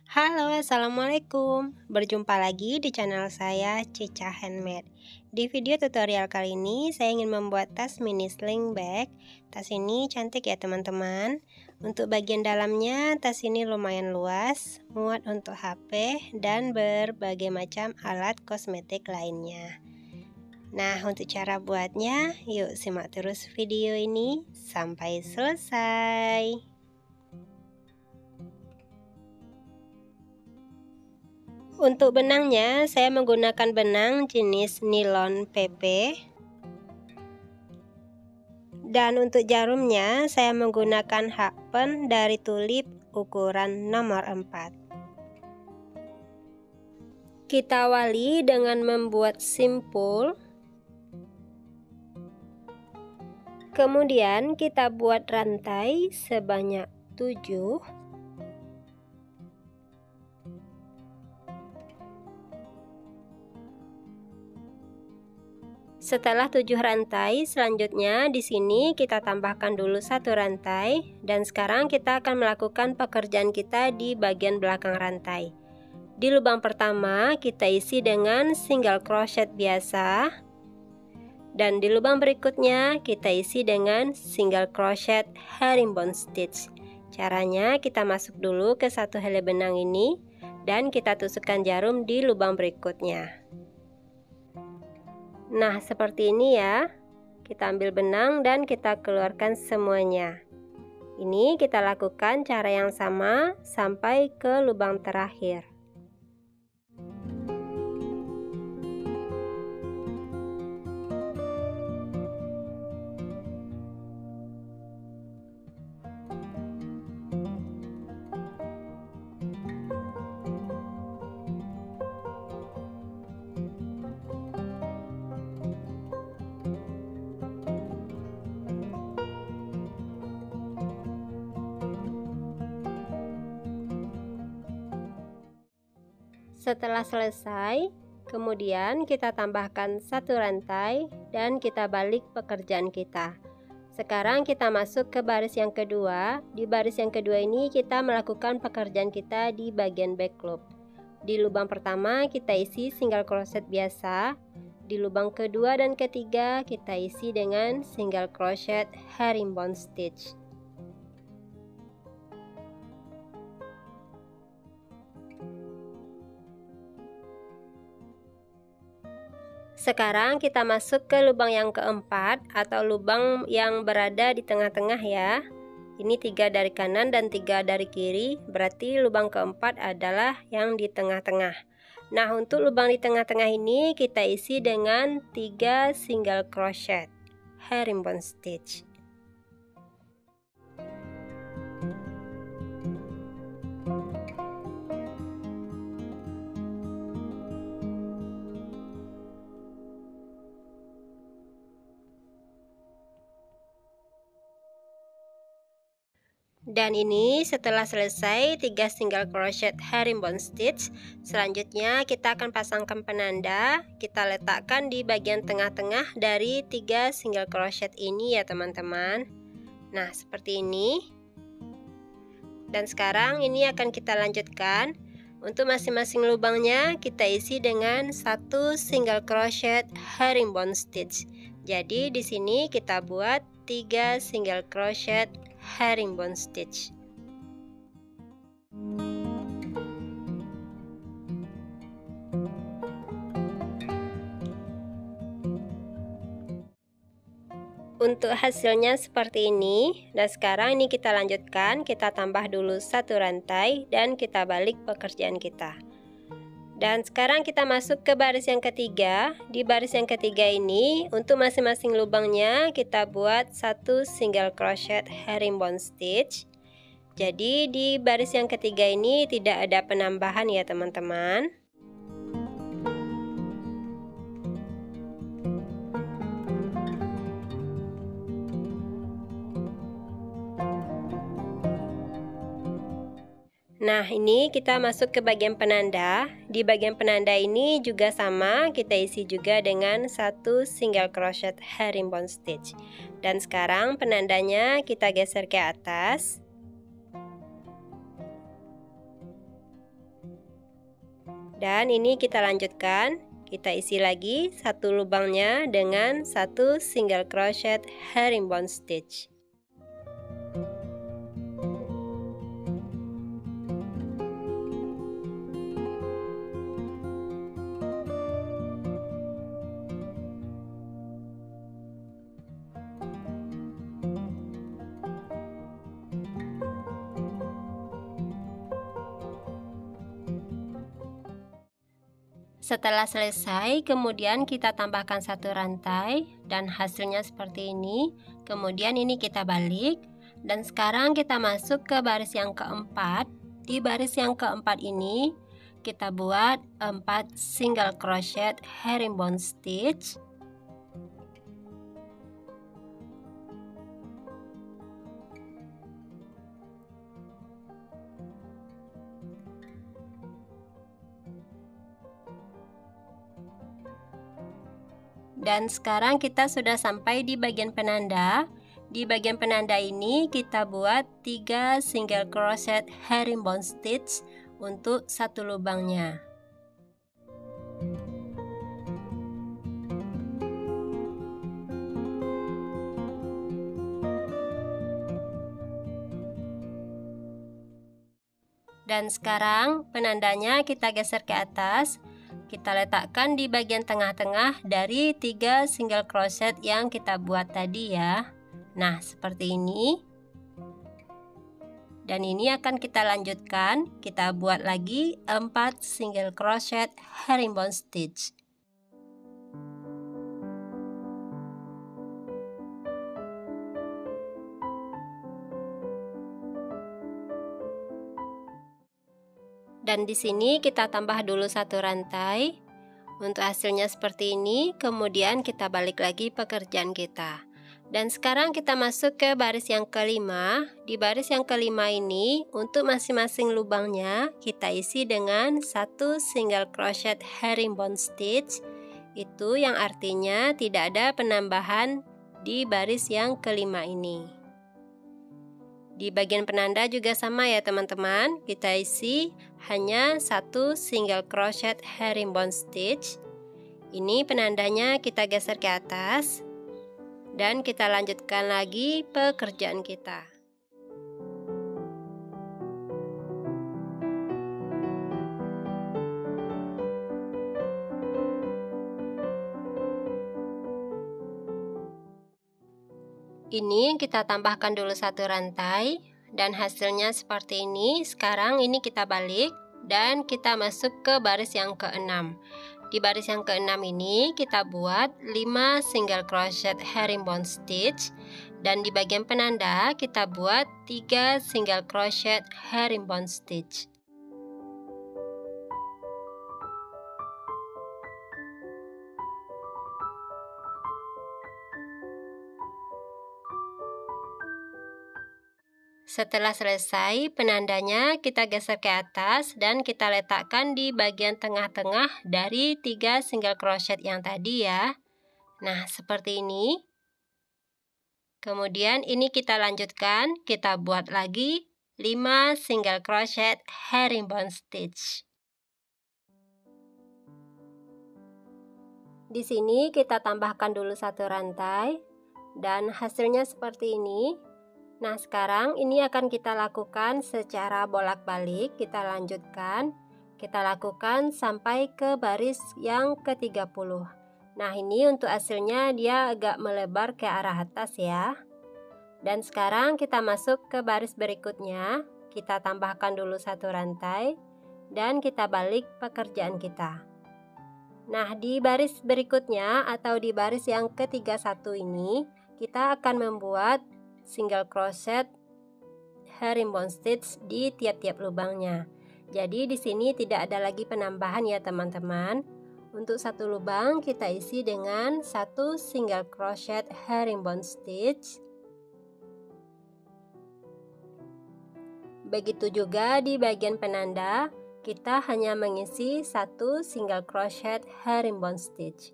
Halo, assalamualaikum. Berjumpa lagi di channel saya, Cica Handmade. Di video tutorial kali ini, saya ingin membuat tas mini sling bag. Tas ini cantik ya teman-teman. Untuk bagian dalamnya, tas ini lumayan luas, muat untuk HP, dan berbagai macam alat kosmetik lainnya. Nah, untuk cara buatnya, yuk simak terus video ini sampai selesai. Untuk benangnya, saya menggunakan benang jenis nilon PP. Dan untuk jarumnya, saya menggunakan hakpen dari tulip ukuran nomor 4. Kita awali dengan membuat simpul. Kemudian kita buat rantai sebanyak 7. Setelah 7 rantai, selanjutnya di sini kita tambahkan dulu 1 rantai, dan sekarang kita akan melakukan pekerjaan kita di bagian belakang rantai. Di lubang pertama kita isi dengan single crochet biasa, dan di lubang berikutnya kita isi dengan single crochet herringbone stitch. Caranya kita masuk dulu ke satu helai benang ini, dan kita tusukkan jarum di lubang berikutnya. Nah, seperti ini ya. Kita ambil benang dan kita keluarkan semuanya. Ini kita lakukan cara yang sama sampai ke lubang terakhir. Setelah selesai, kemudian kita tambahkan 1 rantai dan kita balik pekerjaan kita. Sekarang kita masuk ke baris yang kedua. Di baris yang kedua ini kita melakukan pekerjaan kita di bagian back loop. Di lubang pertama kita isi single crochet biasa. Di lubang kedua dan ketiga kita isi dengan single crochet herringbone stitch. Sekarang kita masuk ke lubang yang keempat atau lubang yang berada di tengah-tengah ya. Ini 3 dari kanan dan 3 dari kiri, berarti lubang keempat adalah yang di tengah-tengah. Nah, untuk lubang di tengah-tengah ini kita isi dengan 3 single crochet herringbone stitch. Dan ini setelah selesai 3 single crochet herringbone stitch, selanjutnya kita akan pasangkan penanda. Kita letakkan di bagian tengah-tengah dari 3 single crochet ini ya teman-teman. Nah, seperti ini. Dan sekarang ini akan kita lanjutkan. Untuk masing-masing lubangnya kita isi dengan 1 single crochet herringbone stitch. Jadi di sini kita buat 3 single crochet herringbone stitch. Untuk hasilnya seperti ini. Dan sekarang ini kita lanjutkan, kita tambah dulu 1 rantai dan kita balik pekerjaan kita. Dan sekarang kita masuk ke baris yang ketiga. Di baris yang ketiga ini, untuk masing-masing lubangnya kita buat 1 single crochet herringbone stitch. Jadi di baris yang ketiga ini tidak ada penambahan ya teman-teman. Nah, ini kita masuk ke bagian penanda. Di bagian penanda ini juga sama, kita isi juga dengan 1 single crochet herringbone stitch. Dan sekarang penandanya kita geser ke atas. Dan ini kita lanjutkan, kita isi lagi satu lubangnya dengan satu single crochet herringbone stitch. Setelah selesai, kemudian kita tambahkan satu rantai dan hasilnya seperti ini. Kemudian ini kita balik dan sekarang kita masuk ke baris yang keempat. Di baris yang keempat ini kita buat 4 single crochet herringbone stitch. Dan sekarang kita sudah sampai di bagian penanda. Di bagian penanda ini kita buat 3 single crochet herringbone stitch untuk satu lubangnya. Dan sekarang penandanya kita geser ke atas. Kita letakkan di bagian tengah-tengah dari 3 single crochet yang kita buat tadi ya. Nah, seperti ini. Dan ini akan kita lanjutkan. Kita buat lagi 4 single crochet herringbone stitch. Dan di sini kita tambah dulu satu rantai. Untuk hasilnya seperti ini, kemudian kita balik lagi pekerjaan kita. Dan sekarang kita masuk ke baris yang kelima. Di baris yang kelima ini, untuk masing-masing lubangnya kita isi dengan satu single crochet herringbone stitch. Itu yang artinya tidak ada penambahan di baris yang kelima ini. Di bagian penanda juga sama ya teman-teman, kita isi hanya satu single crochet herringbone stitch. Ini penandanya kita geser ke atas dan kita lanjutkan lagi pekerjaan kita. Ini kita tambahkan dulu satu rantai dan hasilnya seperti ini. Sekarang ini kita balik dan kita masuk ke baris yang keenam. Di baris yang keenam ini kita buat 5 single crochet herringbone stitch dan di bagian penanda kita buat 3 single crochet herringbone stitch. Setelah selesai, penandanya kita geser ke atas dan kita letakkan di bagian tengah-tengah dari 3 single crochet yang tadi ya. Nah, seperti ini. Kemudian ini kita lanjutkan, kita buat lagi 5 single crochet herringbone stitch. Di sini kita tambahkan dulu satu rantai dan hasilnya seperti ini. Nah, sekarang ini akan kita lakukan secara bolak-balik. Kita lanjutkan, kita lakukan sampai ke baris yang ke-30. Nah, ini untuk hasilnya dia agak melebar ke arah atas ya. Dan sekarang kita masuk ke baris berikutnya. Kita tambahkan dulu satu rantai dan kita balik pekerjaan kita. Nah, di baris berikutnya atau di baris yang ke-31 ini, kita akan membuat single crochet herringbone stitch di tiap-tiap lubangnya. Jadi di sini tidak ada lagi penambahan ya teman-teman. Untuk satu lubang kita isi dengan satu single crochet herringbone stitch. Begitu juga di bagian penanda, kita hanya mengisi satu single crochet herringbone stitch.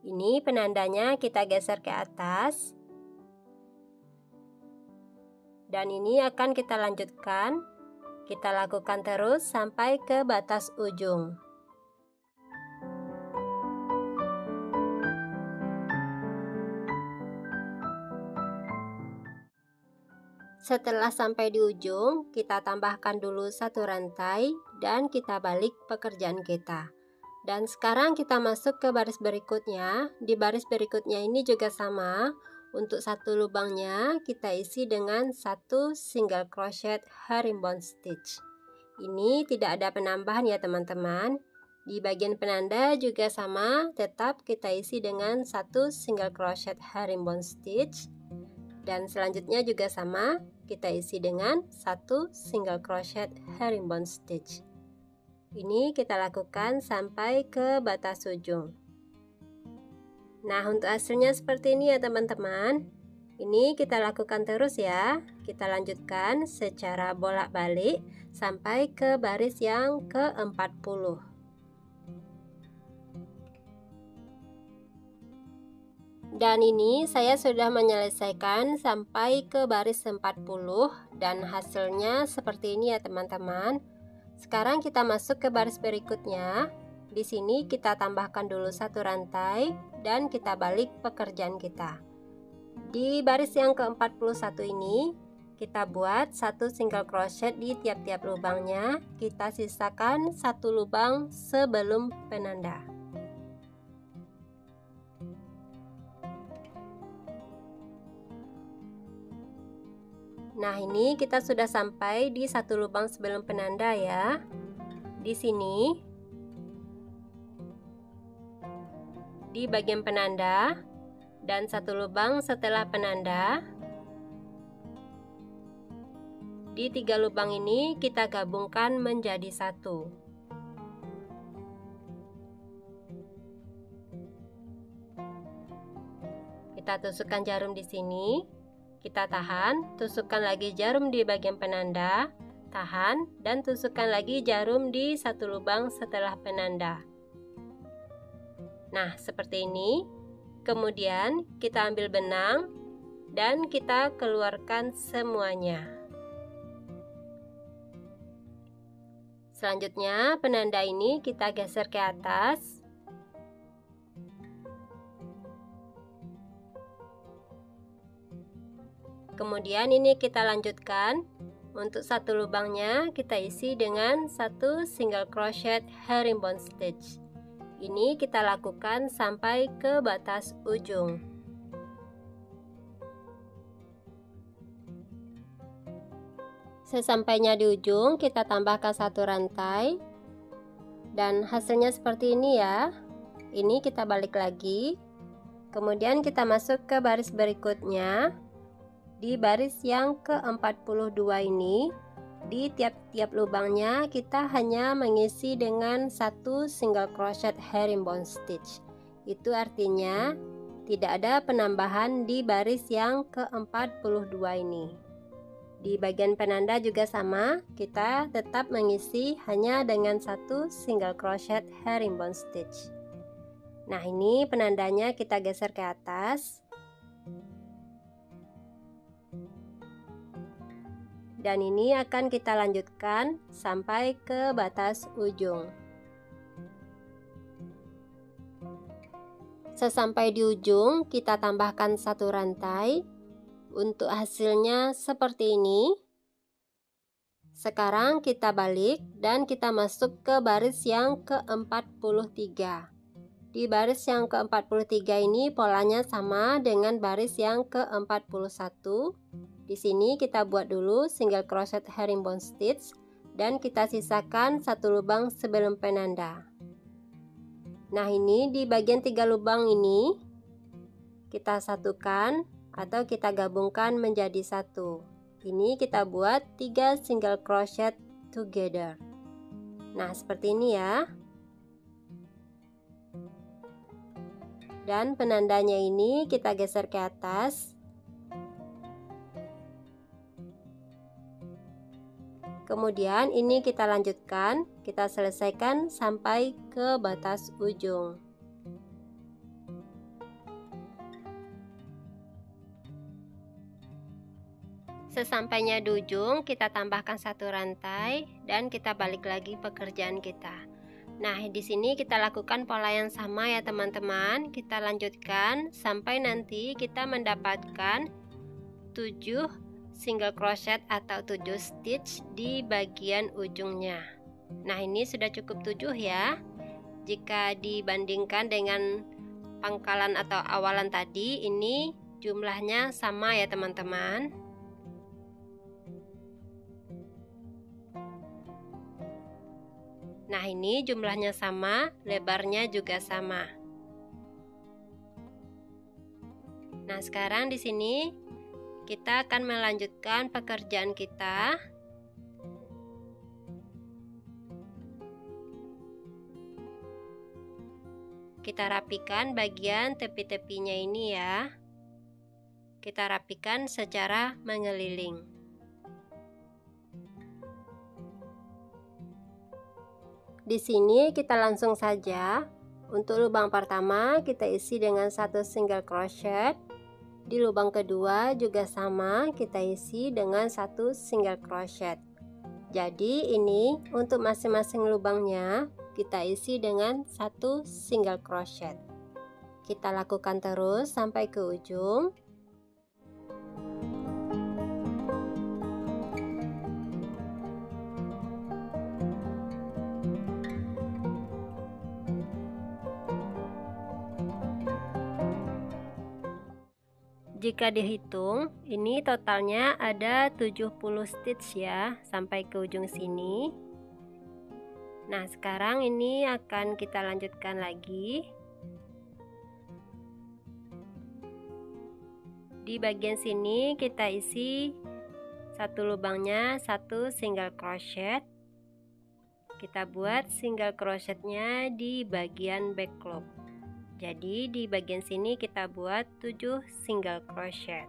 Ini penandanya kita geser ke atas. Dan ini akan kita lanjutkan. Kita lakukan terus sampai ke batas ujung. Setelah sampai di ujung, kita tambahkan dulu satu rantai dan kita balik pekerjaan kita. Dan sekarang kita masuk ke baris berikutnya. Di baris berikutnya ini juga sama. Untuk satu lubangnya kita isi dengan satu single crochet herringbone stitch. Ini tidak ada penambahan ya teman-teman. Di bagian penanda juga sama, tetap kita isi dengan satu single crochet herringbone stitch. Dan selanjutnya juga sama, kita isi dengan satu single crochet herringbone stitch. Ini kita lakukan sampai ke batas ujung. Nah, untuk hasilnya seperti ini ya teman-teman. Ini kita lakukan terus ya. Kita lanjutkan secara bolak-balik sampai ke baris yang ke-40. Dan ini saya sudah menyelesaikan sampai ke baris 40 dan hasilnya seperti ini ya teman-teman. Sekarang kita masuk ke baris berikutnya. Di sini kita tambahkan dulu satu rantai dan kita balik pekerjaan kita. Di baris yang ke-41 ini kita buat satu single crochet di tiap-tiap lubangnya. Kita sisakan satu lubang sebelum penanda. Nah, ini kita sudah sampai di satu lubang sebelum penanda ya. Di sini di bagian penanda dan satu lubang setelah penanda. Di 3 lubang ini kita gabungkan menjadi satu. Kita tusukkan jarum di sini. Kita tahan, tusukkan lagi jarum di bagian penanda, tahan, dan tusukkan lagi jarum di satu lubang setelah penanda. Nah, seperti ini. Kemudian kita ambil benang dan kita keluarkan semuanya. Selanjutnya, penanda ini kita geser ke atas. Kemudian ini kita lanjutkan. Untuk satu lubangnya kita isi dengan satu single crochet herringbone stitch. Ini kita lakukan sampai ke batas ujung. Sesampainya di ujung kita tambahkan satu rantai. Dan hasilnya seperti ini ya. Ini kita balik lagi. Kemudian kita masuk ke baris berikutnya. Di baris yang ke-42 ini, di tiap-tiap lubangnya kita hanya mengisi dengan satu single crochet herringbone stitch. Itu artinya tidak ada penambahan di baris yang ke-42 ini. Di bagian penanda juga sama, kita tetap mengisi hanya dengan satu single crochet herringbone stitch. Nah, ini penandanya kita geser ke atas. Dan ini akan kita lanjutkan sampai ke batas ujung. Sesampai di ujung kita tambahkan satu rantai. Untuk hasilnya seperti ini. Sekarang kita balik dan kita masuk ke baris yang ke-43. Di baris yang ke-43 ini polanya sama dengan baris yang ke-41. Di sini kita buat dulu single crochet herringbone stitch dan kita sisakan satu lubang sebelum penanda. Nah, ini di bagian 3 lubang ini kita satukan atau kita gabungkan menjadi satu. Ini kita buat 3 single crochet together. Nah, seperti ini ya. Dan penandanya ini kita geser ke atas. Kemudian ini kita lanjutkan, kita selesaikan sampai ke batas ujung. Sesampainya di ujung, kita tambahkan satu rantai dan kita balik lagi pekerjaan kita. Nah, di sini kita lakukan pola yang sama ya teman-teman. Kita lanjutkan sampai nanti kita mendapatkan 7 single crochet atau 7 stitch di bagian ujungnya. Nah, ini sudah cukup 7 ya. Jika dibandingkan dengan pangkalan atau awalan tadi, ini jumlahnya sama ya teman-teman. Nah, ini jumlahnya sama, lebarnya juga sama. Nah, sekarang di sini kita akan melanjutkan pekerjaan kita. Kita rapikan bagian tepi-tepinya ini ya. Kita rapikan secara mengeliling. Di sini kita langsung saja. Untuk lubang pertama kita isi dengan 1 single crochet. Di lubang kedua juga sama, kita isi dengan 1 single crochet. Jadi ini untuk masing-masing lubangnya kita isi dengan 1 single crochet. Kita lakukan terus sampai ke ujung. Jika dihitung, ini totalnya ada 70 stitch ya, sampai ke ujung sini. Nah, sekarang ini akan kita lanjutkan lagi. Di bagian sini kita isi satu lubangnya 1 single crochet. Kita buat single crochetnya di bagian back loop. Jadi di bagian sini kita buat 7 single crochet.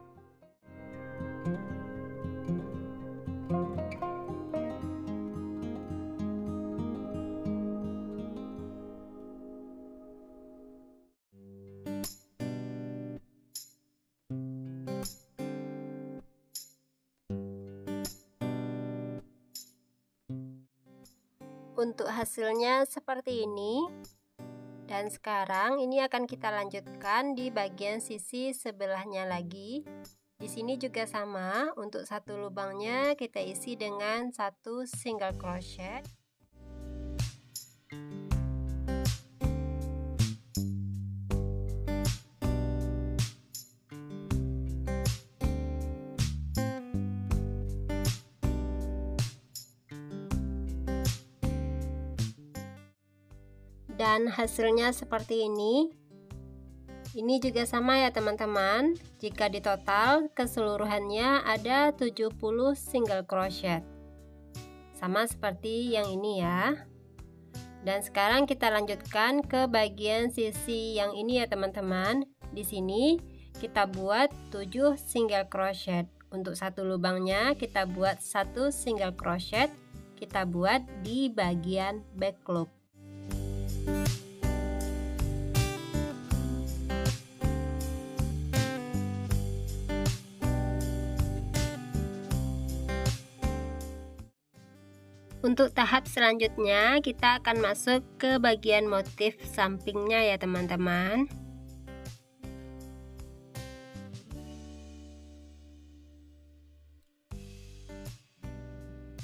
Untuk hasilnya seperti ini. Dan sekarang ini akan kita lanjutkan di bagian sisi sebelahnya lagi. Di sini juga sama, untuk satu lubangnya kita isi dengan 1 single crochet. Dan hasilnya seperti ini. Ini juga sama ya teman-teman. Jika di total keseluruhannya ada 70 single crochet. Sama seperti yang ini ya. Dan sekarang kita lanjutkan ke bagian sisi yang ini ya teman-teman. Di sini kita buat 7 single crochet. Untuk satu lubangnya kita buat 1 single crochet. Kita buat di bagian back loop. Untuk tahap selanjutnya kita akan masuk ke bagian motif sampingnya ya teman-teman.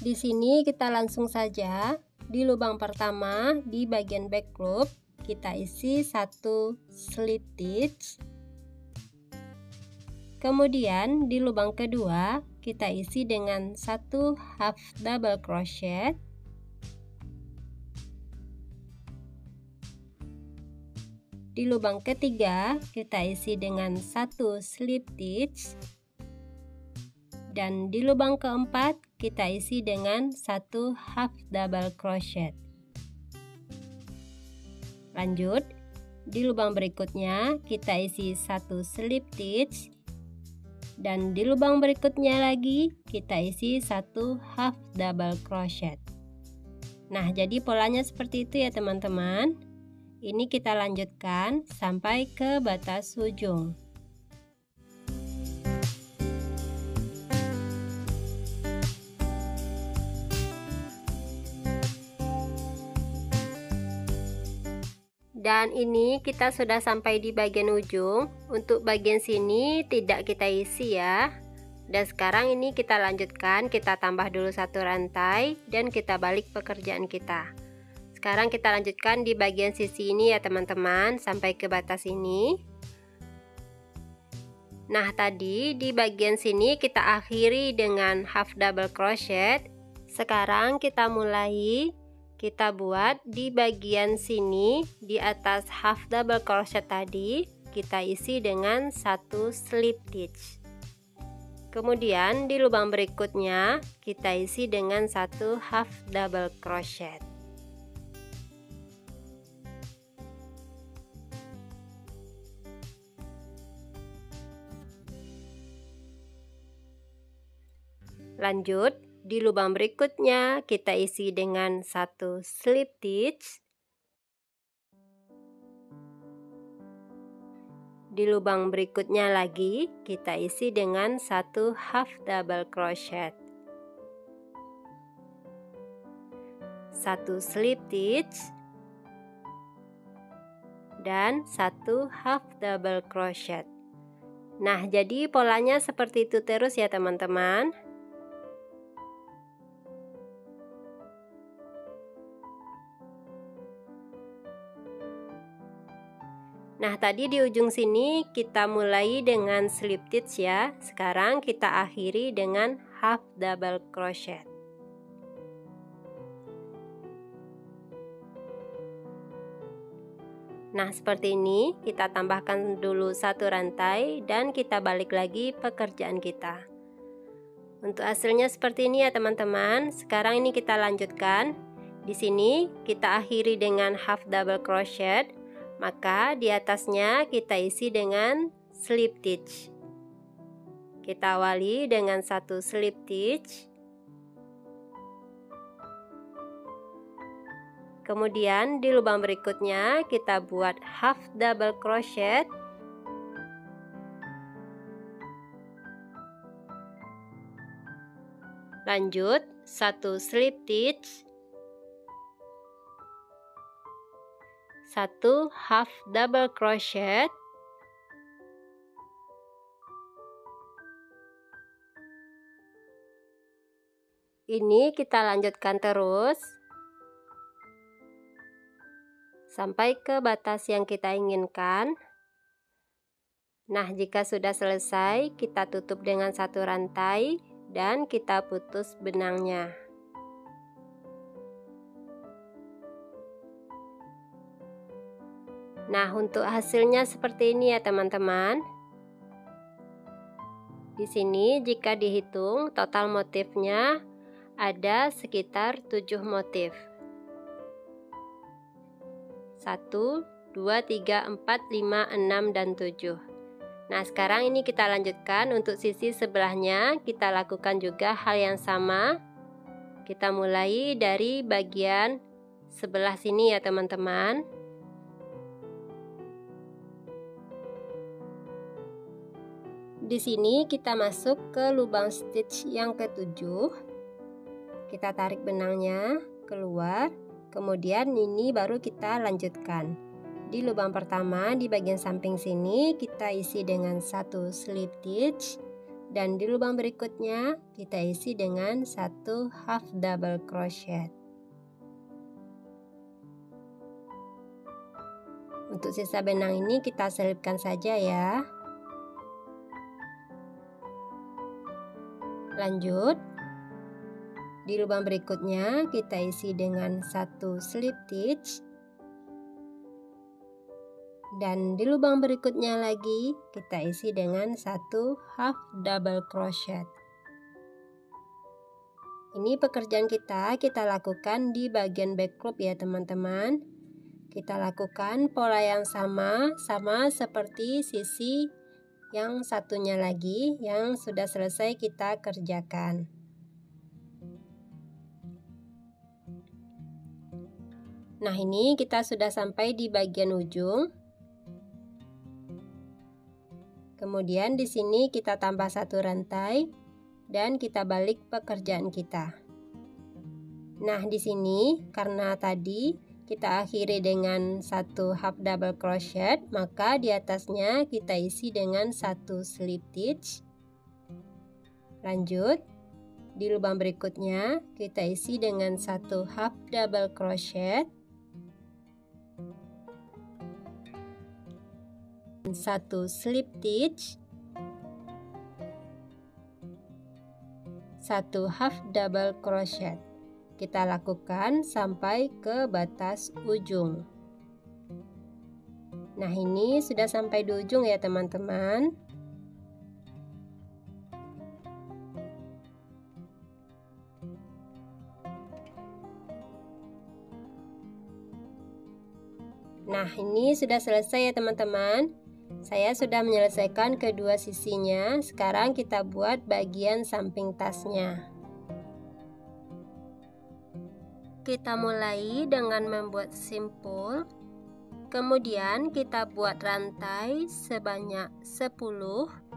Di sini kita langsung saja di lubang pertama di bagian back loop kita isi 1 slip stitch. Kemudian di lubang kedua kita isi dengan 1 half double crochet. Di lubang ketiga kita isi dengan 1 slip stitch. Dan di lubang keempat kita isi dengan 1 half double crochet. Lanjut, di lubang berikutnya kita isi 1 slip stitch. Dan di lubang berikutnya lagi kita isi 1 half double crochet. Nah, jadi polanya seperti itu ya teman-teman. Ini kita lanjutkan sampai ke batas ujung. Dan ini kita sudah sampai di bagian ujung. Untuk bagian sini tidak kita isi ya. Dan sekarang ini kita lanjutkan, kita tambah dulu 1 rantai dan kita balik pekerjaan kita. Sekarang kita lanjutkan di bagian sisi ini ya teman-teman, sampai ke batas ini. Nah, tadi di bagian sini kita akhiri dengan half double crochet. Sekarang kita mulai, kita buat di bagian sini di atas half double crochet tadi, kita isi dengan 1 slip stitch. Kemudian di lubang berikutnya kita isi dengan 1 half double crochet. Lanjut, di lubang berikutnya kita isi dengan 1 slip stitch. Di lubang berikutnya lagi kita isi dengan 1 half double crochet, 1 slip stitch, dan 1 half double crochet. Nah, jadi polanya seperti itu terus ya teman-teman. Nah, tadi di ujung sini kita mulai dengan slip stitch ya. Sekarang kita akhiri dengan half double crochet. Nah, seperti ini kita tambahkan dulu 1 rantai dan kita balik lagi pekerjaan kita. Untuk hasilnya seperti ini ya teman-teman. Sekarang ini kita lanjutkan. Di sini kita akhiri dengan half double crochet. Maka di atasnya kita isi dengan slip stitch. Kita awali dengan 1 slip stitch. Kemudian di lubang berikutnya kita buat half double crochet. Lanjut 1 slip stitch, 1 half double crochet, ini kita lanjutkan terus sampai ke batas yang kita inginkan. Nah, jika sudah selesai kita tutup dengan 1 rantai dan kita putus benangnya. Nah, untuk hasilnya seperti ini ya teman-teman. Di sini jika dihitung total motifnya ada sekitar 7 motif. 1, 2, 3, 4, 5, 6, dan 7. Nah, sekarang ini kita lanjutkan untuk sisi sebelahnya. Kita lakukan juga hal yang sama. Kita mulai dari bagian sebelah sini ya teman-teman. Di sini kita masuk ke lubang stitch yang ke-7. Kita tarik benangnya keluar, kemudian ini baru kita lanjutkan. Di lubang pertama di bagian samping sini kita isi dengan 1 slip stitch, dan di lubang berikutnya kita isi dengan 1 half double crochet. Untuk sisa benang ini kita selipkan saja ya. Lanjut, di lubang berikutnya kita isi dengan 1 slip stitch, dan di lubang berikutnya lagi kita isi dengan 1 half double crochet. Ini pekerjaan kita lakukan di bagian back loop ya teman-teman. Kita lakukan pola yang sama seperti sisi yang satunya lagi yang sudah selesai kita kerjakan. Nah, ini kita sudah sampai di bagian ujung. Kemudian di sini kita tambah 1 rantai dan kita balik pekerjaan kita. Nah, di sini karena tadi kita akhiri dengan 1 half double crochet, maka di atasnya kita isi dengan 1 slip stitch. Lanjut, di lubang berikutnya kita isi dengan 1 half double crochet, 1 slip stitch, 1 half double crochet. Kita lakukan sampai ke batas ujung. Nah, ini sudah sampai di ujung ya teman-teman. Nah, ini sudah selesai ya teman-teman. Saya sudah menyelesaikan kedua sisinya. Sekarang kita buat bagian samping tasnya. Kita mulai dengan membuat simpul. Kemudian kita buat rantai sebanyak 10.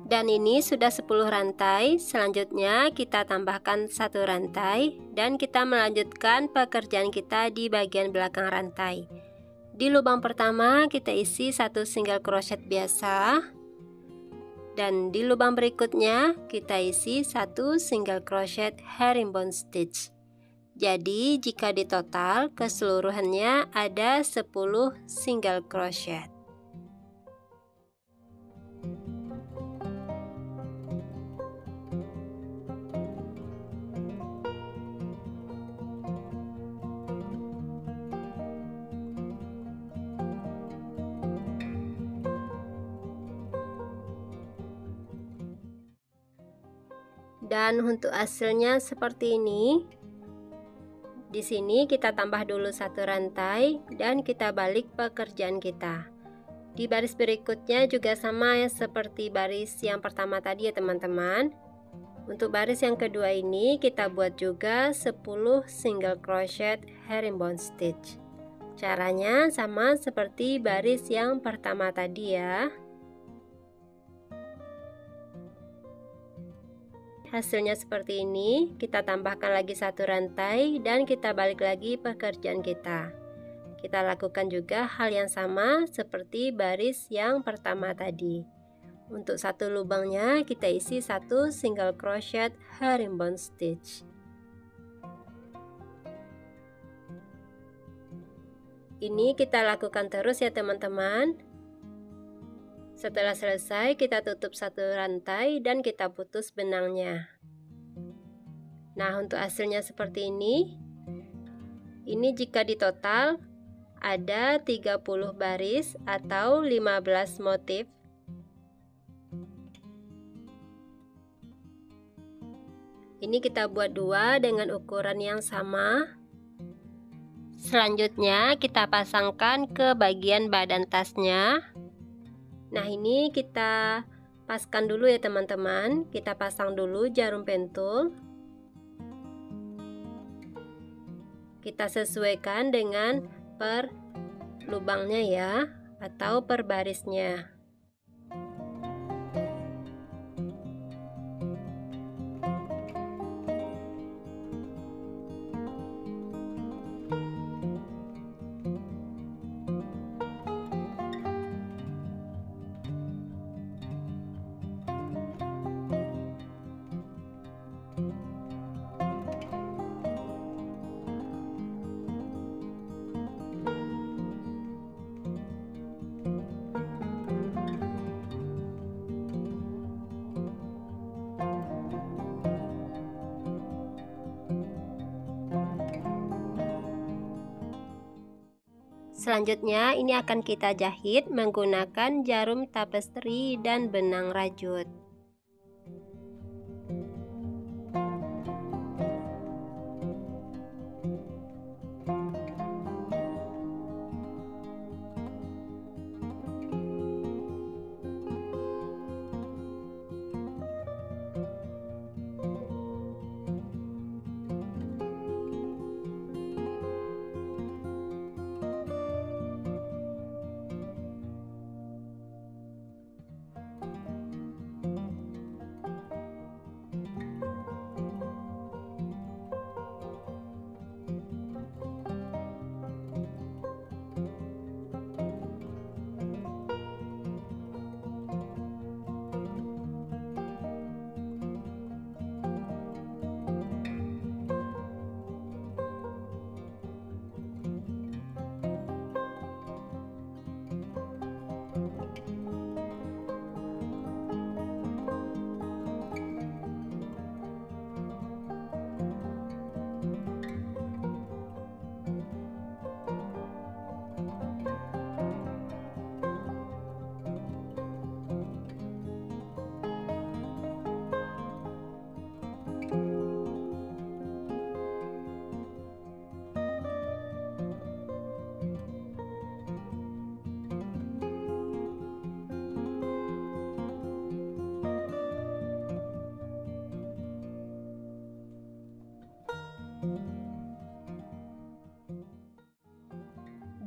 Dan ini sudah 10 rantai. Selanjutnya kita tambahkan 1 rantai dan kita melanjutkan pekerjaan kita di bagian belakang rantai. Di lubang pertama kita isi 1 single crochet biasa. Dan di lubang berikutnya kita isi 1 single crochet herringbone stitch. Jadi jika di total keseluruhannya ada 10 single crochet. Dan untuk hasilnya seperti ini. Di sini kita tambah dulu 1 rantai dan kita balik pekerjaan kita. Di baris berikutnya juga sama ya seperti baris yang pertama tadi ya teman-teman. Untuk baris yang kedua ini kita buat juga 10 single crochet herringbone stitch. Caranya sama seperti baris yang pertama tadi ya. Hasilnya seperti ini, kita tambahkan lagi 1 rantai dan kita balik lagi pekerjaan kita. Kita lakukan juga hal yang sama seperti baris yang pertama tadi. Untuk 1 lubangnya kita isi 1 single crochet herringbone stitch. Ini kita lakukan terus ya teman-teman. Setelah selesai, kita tutup 1 rantai dan kita putus benangnya. Nah, untuk hasilnya seperti ini. Ini jika di total ada 30 baris atau 15 motif. Ini kita buat 2 dengan ukuran yang sama. Selanjutnya kita pasangkan ke bagian badan tasnya. Nah, ini kita paskan dulu ya teman-teman. Kita pasang dulu jarum pentul. Kita sesuaikan dengan per lubangnya ya, atau per barisnya. Selanjutnya ini akan kita jahit menggunakan jarum tapestry dan benang rajut.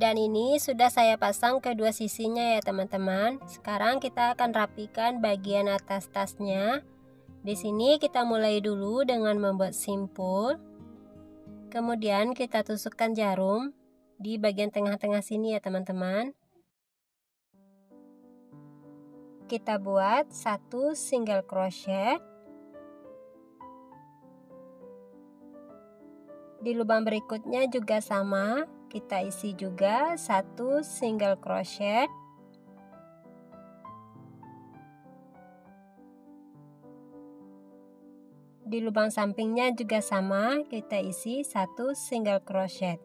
Dan ini sudah saya pasang kedua sisinya ya teman-teman. Sekarang kita akan rapikan bagian atas tasnya. Di sini kita mulai dulu dengan membuat simpul. Kemudian kita tusukkan jarum di bagian tengah-tengah sini ya teman-teman. Kita buat satu single crochet. Di lubang berikutnya juga sama, kita isi juga satu single crochet. Di lubang sampingnya juga sama, kita isi satu single crochet.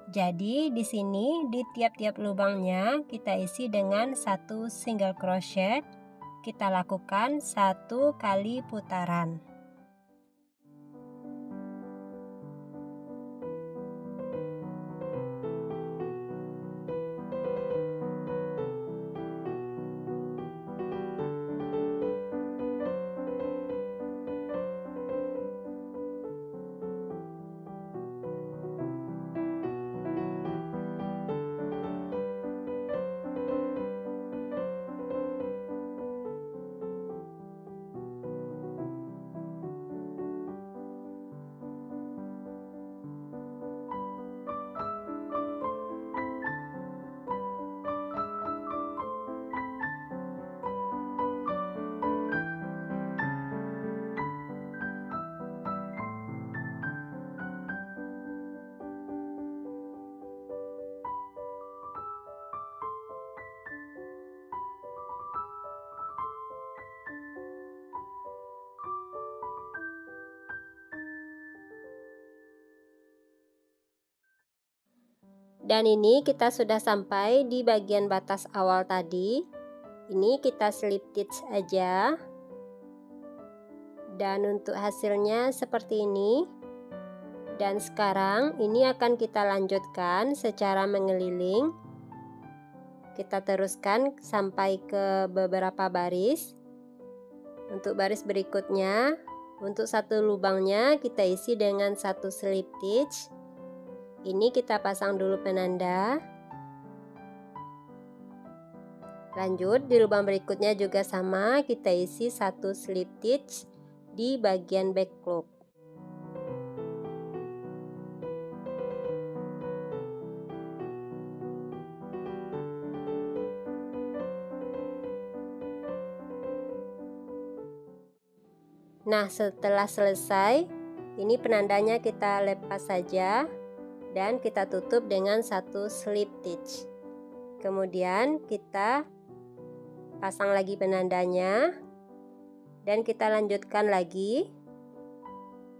Jadi di sini di tiap-tiap lubangnya kita isi dengan satu single crochet. Kita lakukan 1 kali putaran. Dan ini kita sudah sampai di bagian batas awal tadi. Ini kita slip stitch aja. Dan untuk hasilnya seperti ini. Dan sekarang ini akan kita lanjutkan secara mengeliling. Kita teruskan sampai ke beberapa baris. Untuk baris berikutnya, untuk satu lubangnya kita isi dengan satu slip stitch. Ini kita pasang dulu penanda. Lanjut di lubang berikutnya juga sama, kita isi satu slip stitch di bagian back loop. Nah, setelah selesai, ini penandanya kita lepas saja. Dan kita tutup dengan satu slip stitch. Kemudian kita pasang lagi penandanya dan kita lanjutkan lagi.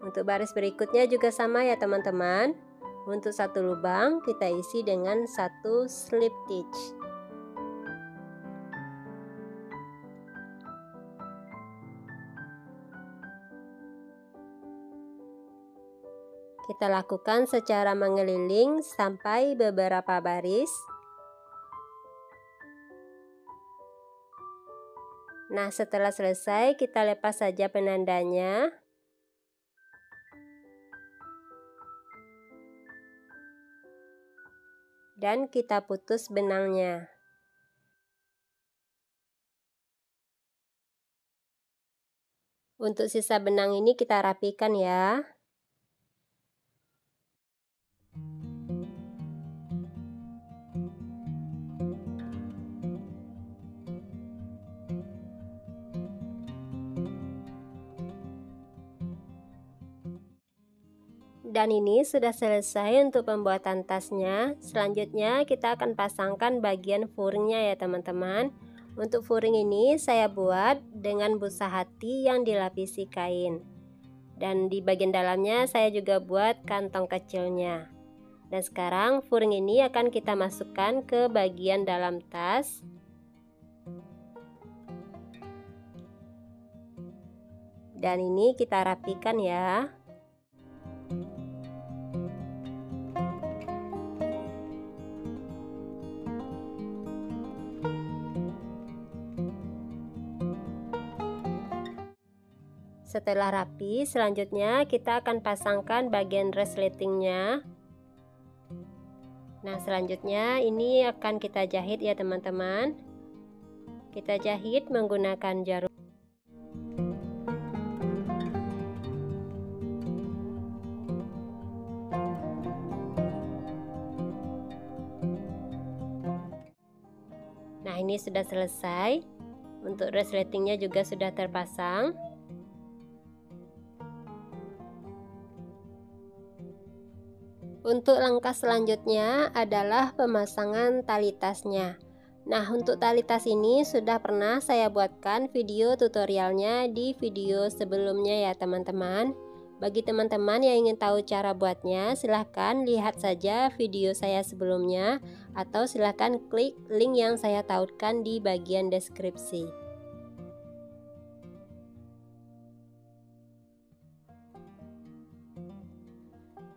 Untuk baris berikutnya juga sama ya teman-teman. Untuk satu lubang kita isi dengan satu slip stitch. Kita lakukan secara mengeliling sampai beberapa baris. Nah, setelah selesai kita lepas saja penandanya. Dan kita putus benangnya. Untuk sisa benang ini kita rapikan ya. Dan ini sudah selesai untuk pembuatan tasnya. Selanjutnya kita akan pasangkan bagian furingnya ya teman-teman. Untuk furing ini saya buat dengan busa hati yang dilapisi kain. Dan di bagian dalamnya saya juga buat kantong kecilnya. Dan sekarang furing ini akan kita masukkan ke bagian dalam tas. Dan ini kita rapikan ya. Setelah rapi, selanjutnya kita akan pasangkan bagian resletingnya. Nah, selanjutnya ini akan kita jahit ya teman-teman. Kita jahit menggunakan jarum. Nah, ini sudah selesai. Untuk resletingnya juga sudah terpasang. Untuk langkah selanjutnya adalah pemasangan tali tasnya. Nah, untuk tali tas ini sudah pernah saya buatkan video tutorialnya di video sebelumnya ya teman-teman. Bagi teman-teman yang ingin tahu cara buatnya, silahkan lihat saja video saya sebelumnya atau silahkan klik link yang saya tautkan di bagian deskripsi.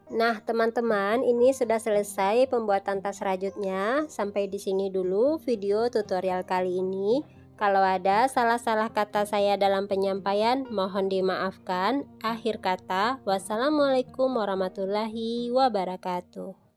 Nah, teman-teman, ini sudah selesai pembuatan tas rajutnya. Sampai di sini dulu video tutorial kali ini. Kalau ada salah-salah kata saya dalam penyampaian, mohon dimaafkan. Akhir kata, wassalamualaikum warahmatullahi wabarakatuh.